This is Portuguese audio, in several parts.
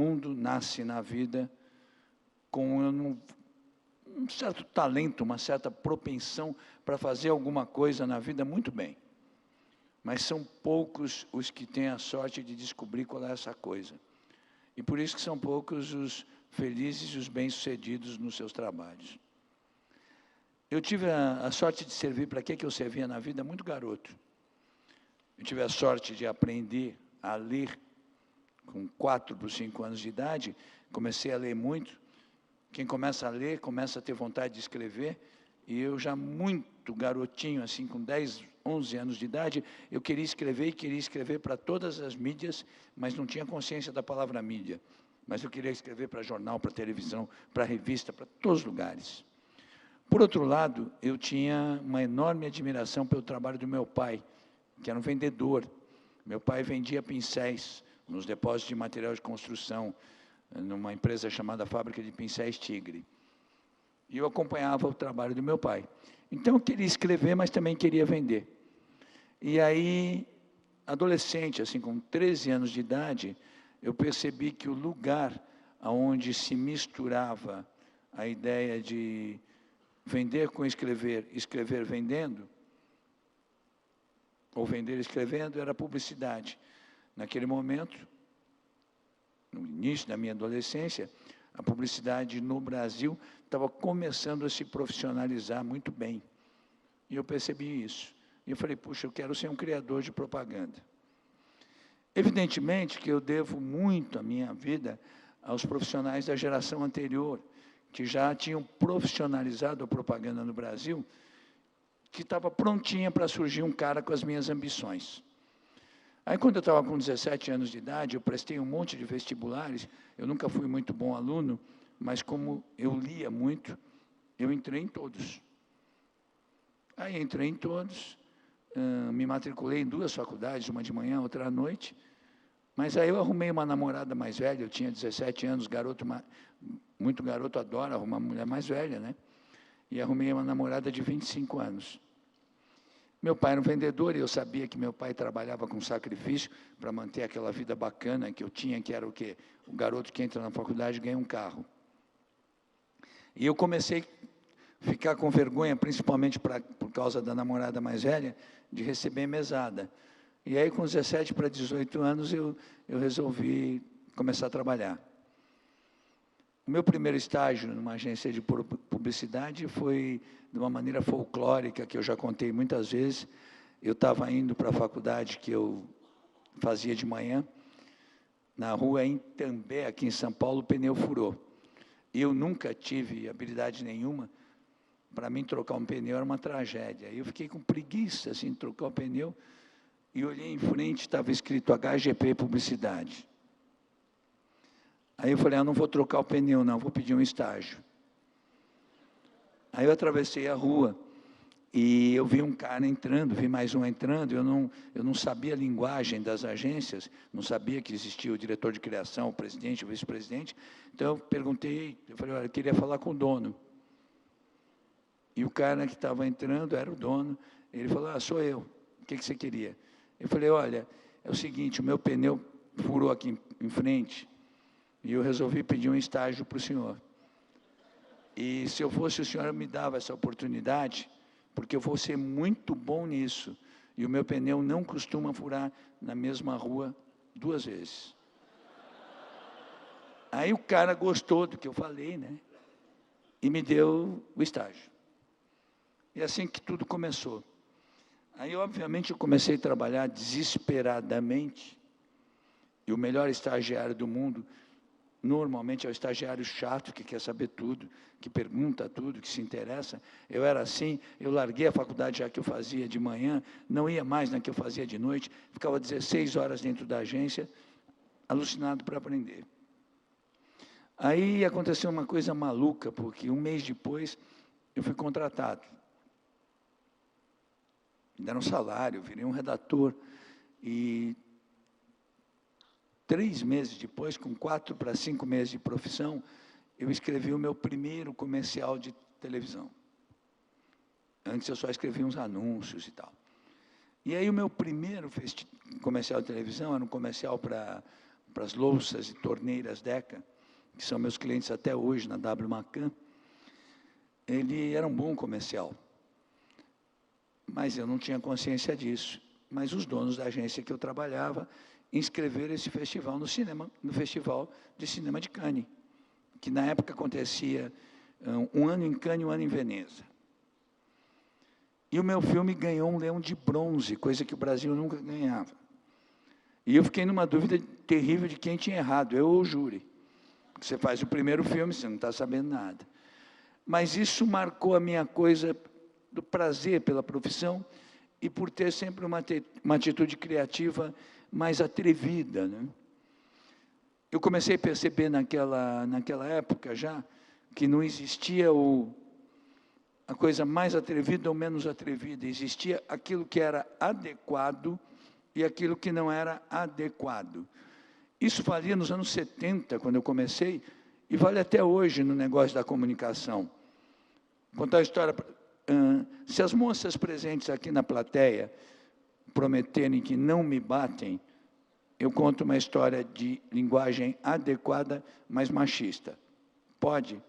mundo nasce na vida com um certo talento, uma certa propensão para fazer alguma coisa na vida muito bem. Mas são poucos os que têm a sorte de descobrir qual é essa coisa. E por isso que são poucos os felizes e os bem-sucedidos nos seus trabalhos. Eu tive a sorte de servir para que eu servia na vida muito garoto. Eu tive a sorte de aprender a ler com 4 para 5 anos de idade. Comecei a ler muito. Quem começa a ler, começa a ter vontade de escrever. E eu já muito garotinho, assim, com 10, 11 anos de idade, eu queria escrever para todas as mídias, mas não tinha consciência da palavra mídia. Mas eu queria escrever para jornal, para televisão, para revista, para todos os lugares. Por outro lado, eu tinha uma enorme admiração pelo trabalho do meu pai, que era um vendedor. Meu pai vendia pincéis nos depósitos de material de construção, numa empresa chamada Fábrica de Pincéis Tigre. E eu acompanhava o trabalho do meu pai. Então, eu queria escrever, mas também queria vender. E aí, adolescente, assim, com 13 anos de idade, eu percebi que o lugar onde se misturava a ideia de vender com escrever, escrever vendendo, ou vender escrevendo, era a publicidade. Naquele momento, no início da minha adolescência, a publicidade no Brasil estava começando a se profissionalizar muito bem. E eu percebi isso. E eu falei, puxa, eu quero ser um criador de propaganda. Evidentemente que eu devo muito a minha vida aos profissionais da geração anterior, que já tinham profissionalizado a propaganda no Brasil, que estava prontinha para surgir um cara com as minhas ambições. Aí, quando eu estava com 17 anos de idade, eu prestei um monte de vestibulares, eu nunca fui muito bom aluno, mas como eu lia muito, eu entrei em todos. Aí, entrei em todos, me matriculei em 2 faculdades, uma de manhã, outra à noite, mas aí eu arrumei uma namorada mais velha, eu tinha 17 anos, muito garoto adora arrumar uma mulher mais velha, né? E arrumei uma namorada de 25 anos. Meu pai era um vendedor e eu sabia que meu pai trabalhava com sacrifício para manter aquela vida bacana que eu tinha, que era o quê? O garoto que entra na faculdade ganha um carro. E eu comecei a ficar com vergonha, principalmente por causa da namorada mais velha, de receber mesada. E aí, com 17 para 18 anos, eu resolvi começar a trabalhar. O meu primeiro estágio numa agência de publicidade foi de uma maneira folclórica, que eu já contei muitas vezes. Eu estava indo para a faculdade que eu fazia de manhã, na rua Itambé, aqui em São Paulo, o pneu furou. Eu nunca tive habilidade nenhuma. Para mim, trocar um pneu era uma tragédia. Eu fiquei com preguiça assim, de trocar o pneu, e olhei em frente, estava escrito HGP Publicidade. Aí eu falei, não vou trocar o pneu, não, vou pedir um estágio. Aí eu atravessei a rua e eu vi um cara entrando, vi mais um entrando, eu não sabia a linguagem das agências, não sabia que existia o diretor de criação, o presidente, o vice-presidente, então eu perguntei, eu falei, olha, eu queria falar com o dono. E o cara que estava entrando era o dono, ele falou, sou eu, o que você queria? Eu falei, olha, é o seguinte, o meu pneu furou aqui em frente, e eu resolvi pedir um estágio para o senhor. E se eu fosse o senhor, me dava essa oportunidade, porque eu vou ser muito bom nisso. E o meu pneu não costuma furar na mesma rua 2 vezes. Aí o cara gostou do que eu falei, né? E me deu o estágio. E assim que tudo começou. Aí, obviamente, eu comecei a trabalhar desesperadamente. E o melhor estagiário do mundo, normalmente é o estagiário chato, que quer saber tudo, que pergunta tudo, que se interessa. Eu era assim, eu larguei a faculdade já que eu fazia de manhã, não ia mais na que eu fazia de noite, ficava 16 horas dentro da agência, alucinado para aprender. Aí aconteceu uma coisa maluca, porque um mês depois eu fui contratado. Me deram um salário, eu virei um redator. E 3 meses depois, com 4 para 5 meses de profissão, eu escrevi o meu primeiro comercial de televisão. Antes eu só escrevia uns anúncios e tal. E aí o meu primeiro comercial de televisão era um comercial para para as louças e torneiras Deca, que são meus clientes até hoje na W Macan, ele era um bom comercial. Mas eu não tinha consciência disso. Mas os donos da agência que eu trabalhava inscreveram esse festival no Festival de Cinema de Cannes, que na época acontecia um ano em Cannes e um ano em Veneza. E o meu filme ganhou um Leão de Bronze, coisa que o Brasil nunca ganhava. E eu fiquei numa dúvida terrível de quem tinha errado, eu ou o júri. Você faz o primeiro filme, você não está sabendo nada. Mas isso marcou a minha coisa do prazer pela profissão e por ter sempre uma atitude criativa mais atrevida, né? Eu comecei a perceber naquela época já que não existia a coisa mais atrevida ou menos atrevida. Existia aquilo que era adequado e aquilo que não era adequado. Isso valia nos anos 70, quando eu comecei, e vale até hoje no negócio da comunicação. Vou contar a história. Se as moças presentes aqui na plateia prometerem que não me batem, eu conto uma história de linguagem adequada, mas machista. Pode?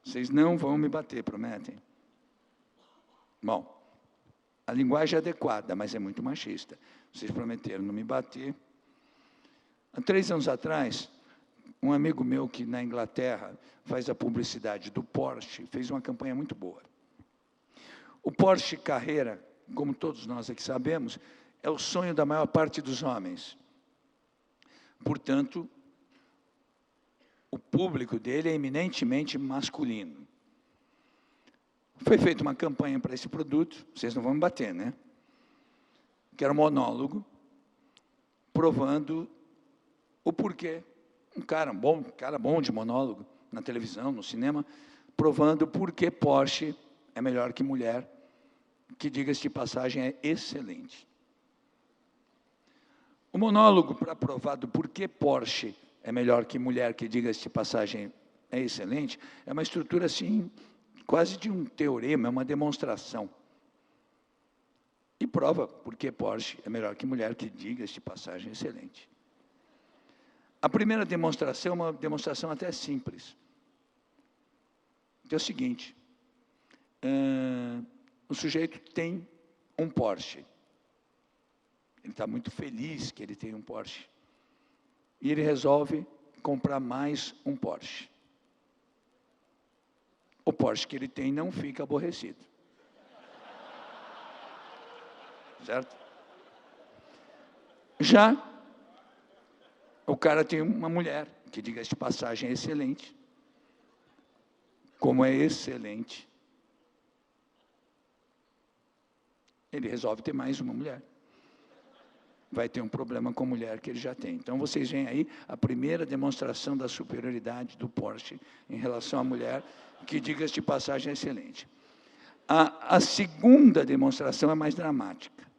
Vocês não vão me bater, prometem? Bom, a linguagem é adequada, mas é muito machista. Vocês prometeram não me bater. Há 3 anos atrás, um amigo meu que na Inglaterra faz a publicidade do Porsche, fez uma campanha muito boa. O Porsche Carrera, como todos nós aqui sabemos, é o sonho da maior parte dos homens. Portanto, o público dele é eminentemente masculino. Foi feita uma campanha para esse produto, vocês não vão me bater, né? Que era um monólogo, provando o porquê. Um cara bom de monólogo, na televisão, no cinema, provando por que Porsche é melhor que mulher, que, diga-se de passagem, é excelente. O monólogo para provar do porquê Porsche é melhor que mulher, que, diga-se de passagem, é excelente, é uma estrutura, assim, quase de um teorema, é uma demonstração. E prova por que Porsche é melhor que mulher, que, diga-se de passagem, é excelente. A primeira demonstração é uma demonstração até simples. Que é o seguinte, o sujeito tem um Porsche. Ele está muito feliz que ele tem um Porsche. E ele resolve comprar mais um Porsche. O Porsche que ele tem não fica aborrecido. Certo? Já o cara tem uma mulher, que, diga-se de passagem, é excelente. Como é excelente, ele resolve ter mais uma mulher. Vai ter um problema com a mulher que ele já tem. Então, vocês veem aí a primeira demonstração da superioridade do Porsche em relação à mulher, que, diga-se de passagem, é excelente. A segunda demonstração é mais dramática.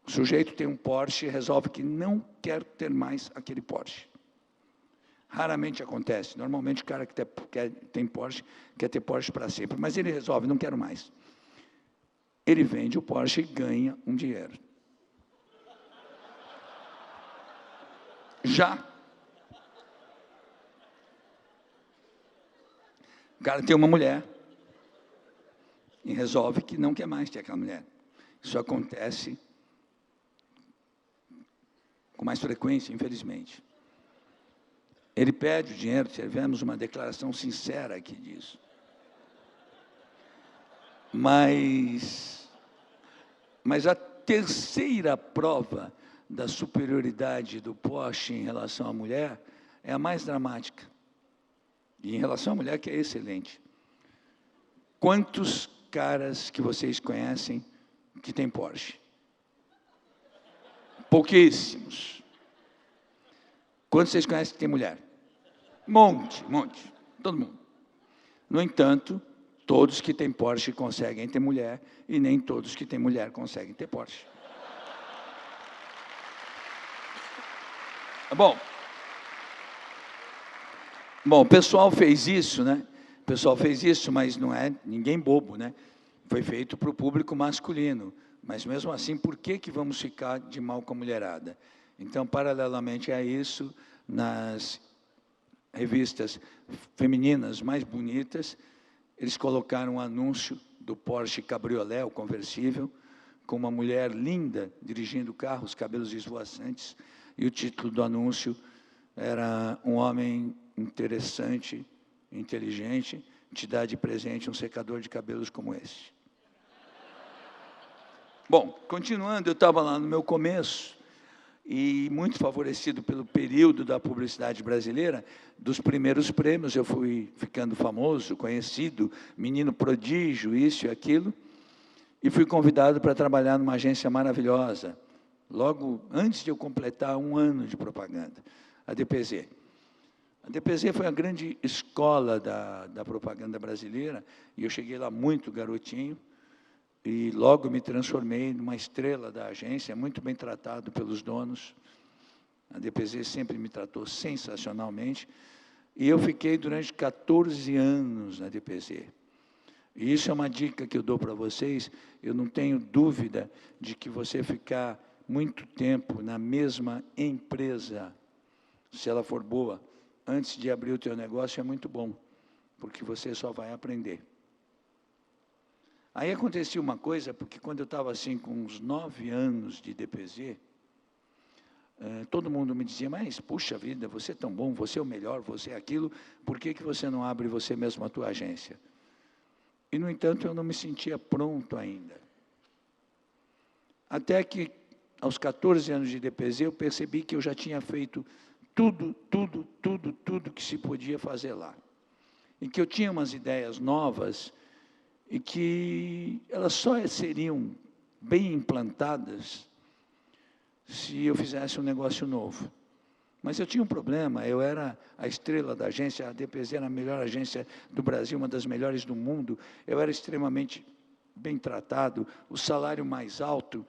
O sujeito tem um Porsche e resolve que não quer ter mais aquele Porsche. Raramente acontece. Normalmente, o cara que tem Porsche quer ter Porsche para sempre. Mas ele resolve, não quero mais. Ele vende o Porsche e ganha um dinheiro. Já o cara tem uma mulher e resolve que não quer mais ter aquela mulher. Isso acontece com mais frequência, infelizmente. Ele pede o dinheiro, tivemos uma declaração sincera aqui disso. Mas a terceira prova da superioridade do Porsche em relação à mulher é a mais dramática. E em relação à mulher, que é excelente. Quantos caras que vocês conhecem que têm Porsche? Pouquíssimos. Quantos vocês conhecem que tem mulher? Monte. Todo mundo. No entanto, todos que têm Porsche conseguem ter mulher, e nem todos que têm mulher conseguem ter Porsche. Bom, o pessoal fez isso, né? O pessoal fez isso, mas não é ninguém bobo, né? Foi feito para o público masculino. Mas, mesmo assim, por que vamos ficar de mal com a mulherada? Então, paralelamente a isso, nas revistas femininas mais bonitas, eles colocaram um anúncio do Porsche Cabriolé, o conversível, com uma mulher linda dirigindo o carro, os cabelos esvoaçantes, e o título do anúncio era um homem interessante, inteligente, te dá de presente um secador de cabelos como esse. Bom, continuando, eu estava lá no meu começo, e muito favorecido pelo período da publicidade brasileira, dos primeiros prêmios, eu fui ficando famoso, conhecido, menino prodígio, isso e aquilo, e fui convidado para trabalhar numa agência maravilhosa, logo antes de eu completar 1 ano de propaganda, a DPZ. A DPZ foi a grande escola da propaganda brasileira, e eu cheguei lá muito garotinho, e logo me transformei numa estrela da agência, muito bem tratado pelos donos. A DPZ sempre me tratou sensacionalmente, e eu fiquei durante 14 anos na DPZ. E isso é uma dica que eu dou para vocês, eu não tenho dúvida de que você ficar muito tempo na mesma empresa, se ela for boa, antes de abrir o teu negócio, é muito bom, porque você só vai aprender. Aí acontecia uma coisa, porque quando eu estava assim com uns 9 anos de DPZ, todo mundo me dizia, mas, puxa vida, você é tão bom, você é o melhor, você é aquilo, por que você não abre você mesmo a tua agência? E, no entanto, eu não me sentia pronto ainda. Até que, aos 14 anos de DPZ, eu percebi que eu já tinha feito tudo que se podia fazer lá. E que eu tinha umas ideias novas, e que elas só seriam bem implantadas se eu fizesse um negócio novo. Mas eu tinha um problema, eu era a estrela da agência, a DPZ era a melhor agência do Brasil, uma das melhores do mundo, eu era extremamente bem tratado, o salário mais alto.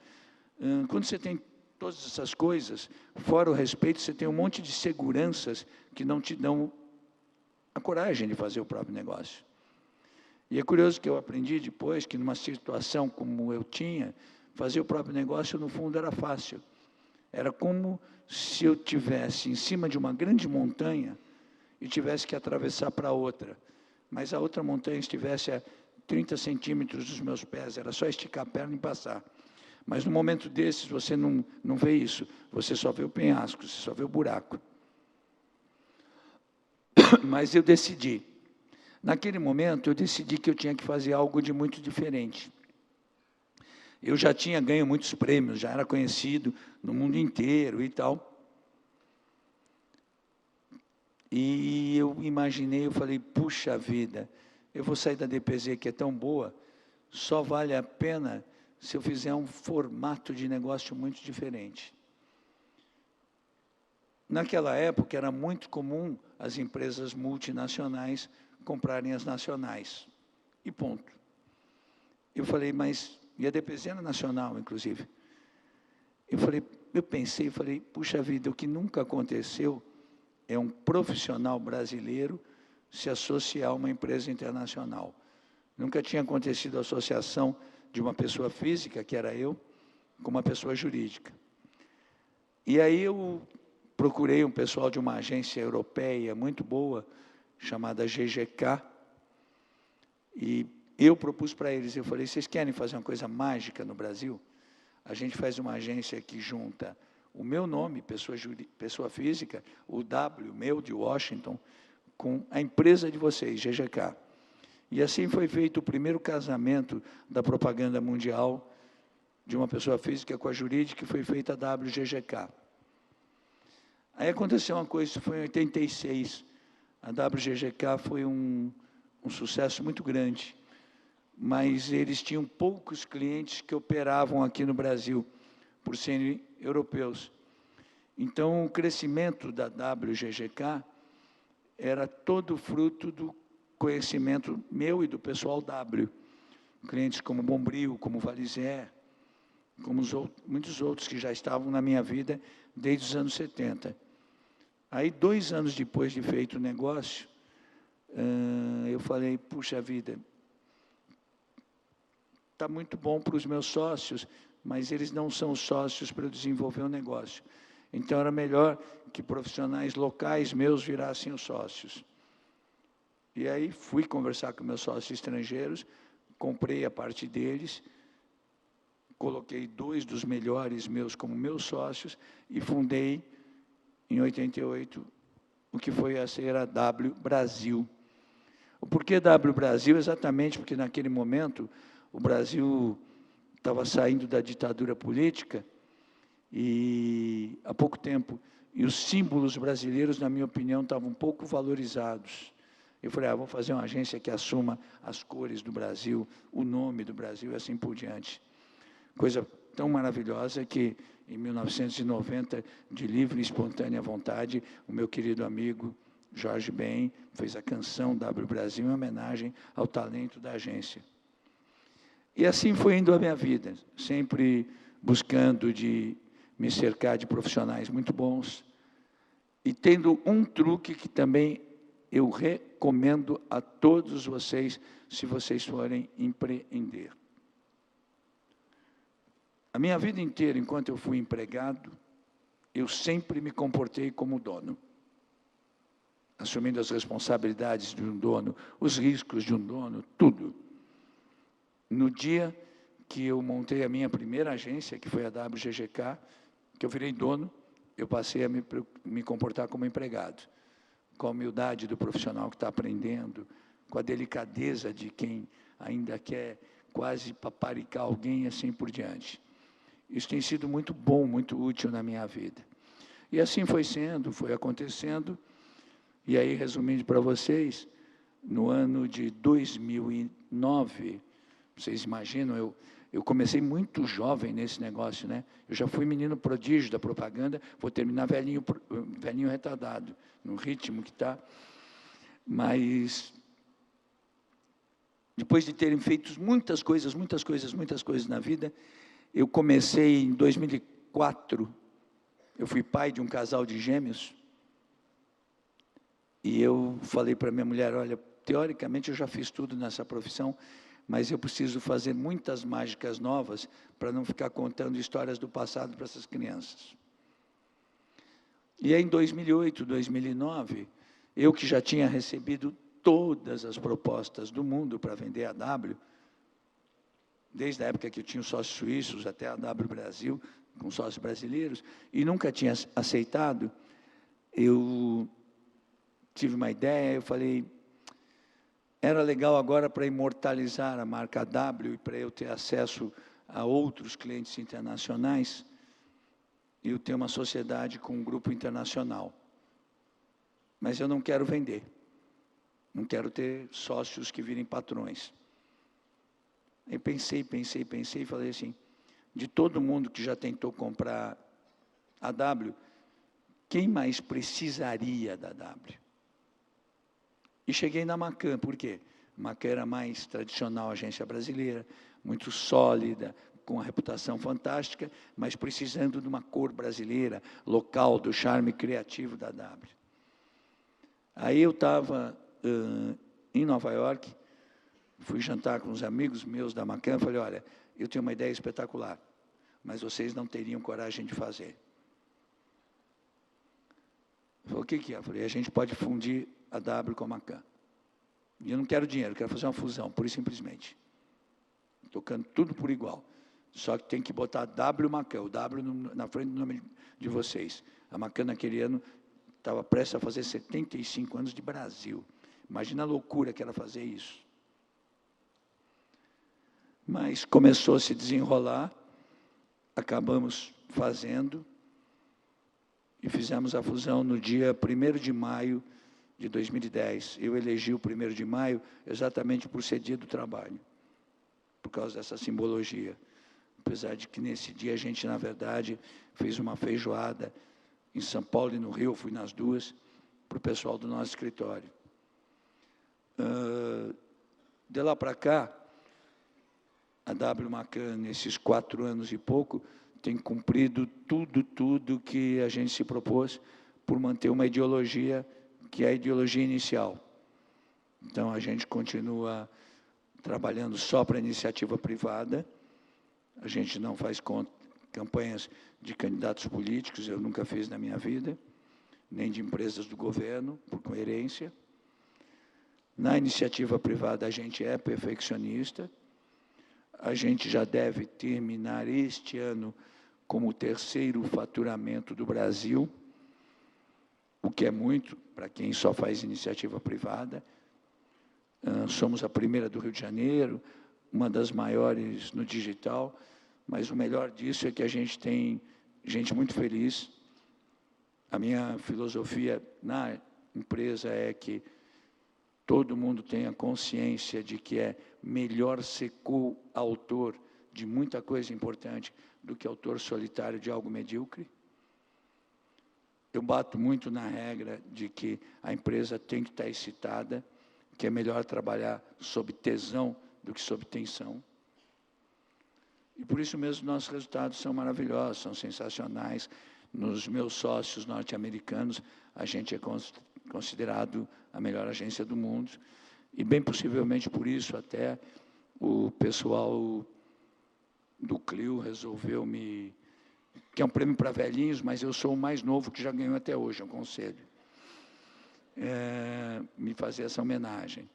Quando você tem todas essas coisas, fora o respeito, você tem um monte de seguranças que não te dão a coragem de fazer o próprio negócio. E é curioso que eu aprendi depois que, numa situação como eu tinha, fazer o próprio negócio, no fundo, era fácil. Era como se eu estivesse em cima de uma grande montanha e tivesse que atravessar para outra. Mas a outra montanha estivesse a 30 centímetros dos meus pés, era só esticar a perna e passar. Mas, no momento desses, você não vê isso. Você só vê o penhasco, você só vê o buraco. Mas eu decidi. Naquele momento, eu decidi que eu tinha que fazer algo de muito diferente. Eu já tinha ganho muitos prêmios, já era conhecido no mundo inteiro e tal. E eu imaginei, eu falei, puxa vida, eu vou sair da DPZ, que é tão boa, só vale a pena se eu fizer um formato de negócio muito diferente. Naquela época, era muito comum as empresas multinacionais comprarem as nacionais, e ponto. Eu falei, mas, e a DPZ era nacional, inclusive. Eu pensei, puxa vida, o que nunca aconteceu é um profissional brasileiro se associar a uma empresa internacional. Nunca tinha acontecido a associação de uma pessoa física, que era eu, com uma pessoa jurídica. E aí eu procurei um pessoal de uma agência europeia muito boa, chamada GGK, e eu propus para eles, eu falei, vocês querem fazer uma coisa mágica no Brasil? A gente faz uma agência que junta o meu nome, pessoa física, o W, meu, de Washington, com a empresa de vocês, GGK. E assim foi feito o primeiro casamento da propaganda mundial de uma pessoa física com a jurídica, que foi feita a WGGK. Aí aconteceu uma coisa, isso foi em 86, a WGGK foi um sucesso muito grande, mas eles tinham poucos clientes que operavam aqui no Brasil, por serem europeus. Então, o crescimento da WGGK era todo fruto do conhecimento meu e do pessoal W. Clientes como Bombril, como Valizé, como muitos outros que já estavam na minha vida desde os anos 70. Aí, 2 anos depois de feito o negócio, eu falei, puxa vida, está muito bom para os meus sócios, mas eles não são sócios para eu desenvolver o negócio. Então, era melhor que profissionais locais meus virassem os sócios. E aí, fui conversar com meus sócios estrangeiros, comprei a parte deles, coloquei 2 dos melhores meus como meus sócios e fundei, em 88, o que foi a ser a W Brasil. O porquê W Brasil? Exatamente porque, naquele momento, o Brasil estava saindo da ditadura política e, há pouco tempo, e os símbolos brasileiros, na minha opinião, estavam um pouco valorizados. Eu falei, vou fazer uma agência que assuma as cores do Brasil, o nome do Brasil e assim por diante. Coisa tão maravilhosa que, em 1990, de livre e espontânea vontade, o meu querido amigo Jorge Ben fez a canção W Brasil em homenagem ao talento da agência. E assim foi indo a minha vida, sempre buscando de me cercar de profissionais muito bons e tendo um truque que também eu recomendo a todos vocês, se vocês forem empreender. A minha vida inteira, enquanto eu fui empregado, eu sempre me comportei como dono, assumindo as responsabilidades de um dono, os riscos de um dono, tudo. No dia que eu montei a minha primeira agência, que foi a WGGK, que eu virei dono, eu passei a me comportar como empregado, com a humildade do profissional que está aprendendo, com a delicadeza de quem ainda quer quase paparicar alguém e assim por diante. Isso tem sido muito bom, muito útil na minha vida. E assim foi sendo, foi acontecendo. E aí, resumindo para vocês, no ano de 2009, vocês imaginam, eu comecei muito jovem nesse negócio, né? Eu já fui menino prodígio da propaganda, vou terminar velhinho retardado, no ritmo que está. Mas, depois de terem feito muitas coisas na vida, eu comecei em 2004, eu fui pai de um casal de gêmeos, e eu falei para minha mulher, olha, teoricamente eu já fiz tudo nessa profissão, mas eu preciso fazer muitas mágicas novas para não ficar contando histórias do passado para essas crianças. E aí, em 2008, 2009, eu que já tinha recebido todas as propostas do mundo para vender a W, desde a época que eu tinha os sócios suíços até a W Brasil, com sócios brasileiros, e nunca tinha aceitado, eu tive uma ideia, eu falei, era legal agora para imortalizar a marca W e para eu ter acesso a outros clientes internacionais, eu ter uma sociedade com um grupo internacional. Mas eu não quero vender, não quero ter sócios que virem patrões. Aí pensei e falei assim, de todo mundo que já tentou comprar a W, quem mais precisaria da W? E cheguei na Macan, por quê? A Macan era mais tradicional, agência brasileira, muito sólida, com uma reputação fantástica, mas precisando de uma cor brasileira, local, do charme criativo da W. Aí eu estava em Nova York, fui jantar com uns amigos meus da Macan, falei, olha, eu tenho uma ideia espetacular, mas vocês não teriam coragem de fazer. Falei, o que é? Eu falei, a gente pode fundir a W com a Macan. E eu não quero dinheiro, eu quero fazer uma fusão, pura e simplesmente. Tocando tudo por igual. Só que tem que botar W Macan, o W na frente do nome de vocês. A Macan, naquele ano, estava prestes a fazer 75 anos de Brasil. Imagina a loucura que era fazer isso. Mas começou a se desenrolar, acabamos fazendo, e fizemos a fusão no dia 1º de maio de 2010. Eu elegi o 1º de maio exatamente por ser dia do trabalho, por causa dessa simbologia. Apesar de que nesse dia a gente, na verdade, fez uma feijoada em São Paulo e no Rio, eu fui nas duas, para o pessoal do nosso escritório. De lá para cá, a W Macan, nesses 4 anos e pouco, tem cumprido tudo que a gente se propôs por manter uma ideologia que é a ideologia inicial. Então, a gente continua trabalhando só para a iniciativa privada, a gente não faz campanhas de candidatos políticos, eu nunca fiz na minha vida, nem de empresas do governo, por coerência. Na iniciativa privada, a gente é perfeccionista, a gente já deve terminar este ano como o terceiro faturamento do Brasil, o que é muito para quem só faz iniciativa privada. Somos a primeira do Rio de Janeiro, uma das maiores no digital, mas o melhor disso é que a gente tem gente muito feliz. A minha filosofia na empresa é que todo mundo tenha consciência de que é melhor ser coautor de muita coisa importante do que autor solitário de algo medíocre. Eu bato muito na regra de que a empresa tem que estar excitada, que é melhor trabalhar sob tesão do que sob tensão. E por isso mesmo nossos resultados são maravilhosos, são sensacionais. Nos meus sócios norte-americanos, a gente é considerado a melhor agência do mundo, e bem possivelmente por isso até o pessoal do Clio resolveu que é um prêmio para velhinhos, mas eu sou o mais novo que já ganhou até hoje, é um conselho, me fazer essa homenagem.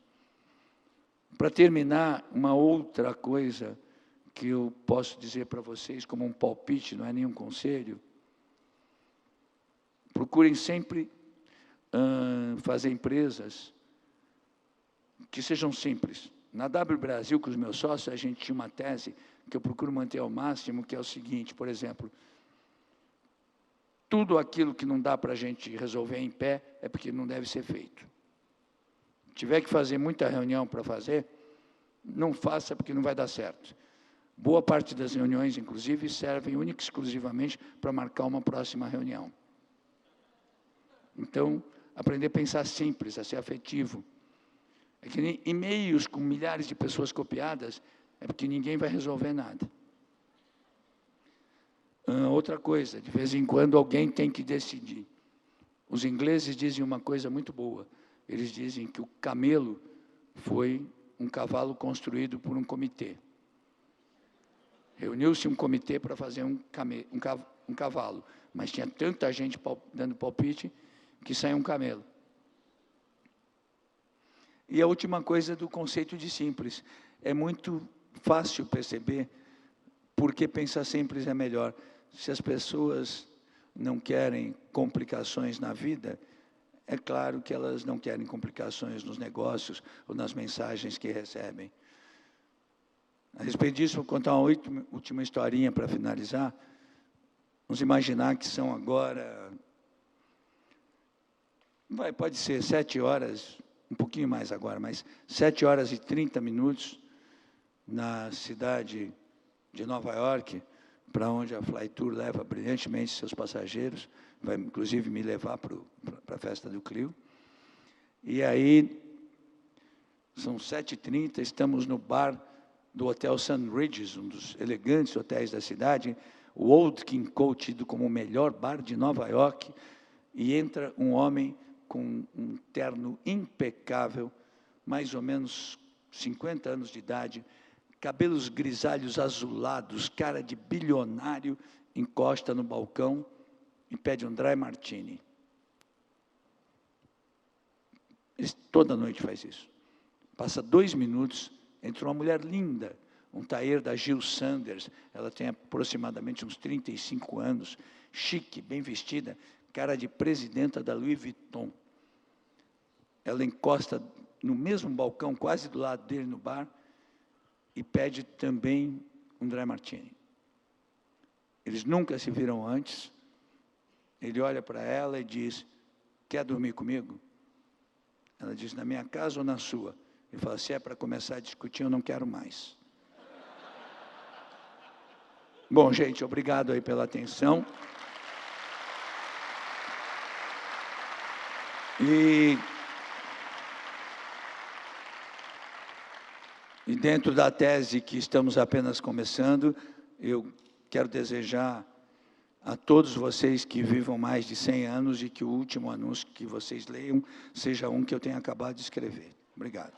Para terminar, uma outra coisa que eu posso dizer para vocês como um palpite, não é nenhum conselho, procurem sempre fazer empresas que sejam simples. Na W Brasil, com os meus sócios, a gente tinha uma tese que eu procuro manter ao máximo, que é o seguinte, por exemplo, tudo aquilo que não dá para a gente resolver em pé é porque não deve ser feito. Se tiver que fazer muita reunião para fazer, não faça porque não vai dar certo. Boa parte das reuniões, inclusive, servem única e exclusivamente para marcar uma próxima reunião. Então, aprender a pensar simples, a ser afetivo. É que nem e-mails com milhares de pessoas copiadas, é porque ninguém vai resolver nada. Outra coisa, de vez em quando alguém tem que decidir. Os ingleses dizem uma coisa muito boa. Eles dizem que o camelo foi um cavalo construído por um comitê. Reuniu-se um comitê para fazer um cavalo, mas tinha tanta gente dando palpite que saiu um camelo. E a última coisa do conceito de simples. É muito fácil perceber por que pensar simples é melhor. Se as pessoas não querem complicações na vida, é claro que elas não querem complicações nos negócios ou nas mensagens que recebem. A respeito disso, vou contar uma última historinha para finalizar. Vamos imaginar que são agora, pode ser 7 horas, um pouquinho mais agora, mas 7 horas e 30 minutos na cidade de Nova York, para onde a Flytour leva brilhantemente seus passageiros, vai inclusive me levar para a festa do Clio. E aí, são 7h30, estamos no bar do Hotel Sun Regis, um dos elegantes hotéis da cidade, o Old King Cole, tido como o melhor bar de Nova York, e entra um homem com um terno impecável, mais ou menos 50 anos de idade, cabelos grisalhos azulados, cara de bilionário, encosta no balcão e pede um dry martini. Ele toda noite faz isso. Passa 2 minutos, entra uma mulher linda, um tailleur da Jill Sanders, ela tem aproximadamente uns 35 anos, chique, bem vestida, cara de presidenta da Louis Vuitton. Ela encosta no mesmo balcão, quase do lado dele no bar, e pede também um dry martini. Eles nunca se viram antes. Ele olha para ela e diz, quer dormir comigo? Ela diz, na minha casa ou na sua? Ele fala, se é para começar a discutir, eu não quero mais. Bom, gente, obrigado aí pela atenção. E dentro da tese que estamos apenas começando, eu quero desejar a todos vocês que vivam mais de 100 anos e que o último anúncio que vocês leiam seja um que eu tenha acabado de escrever. Obrigado.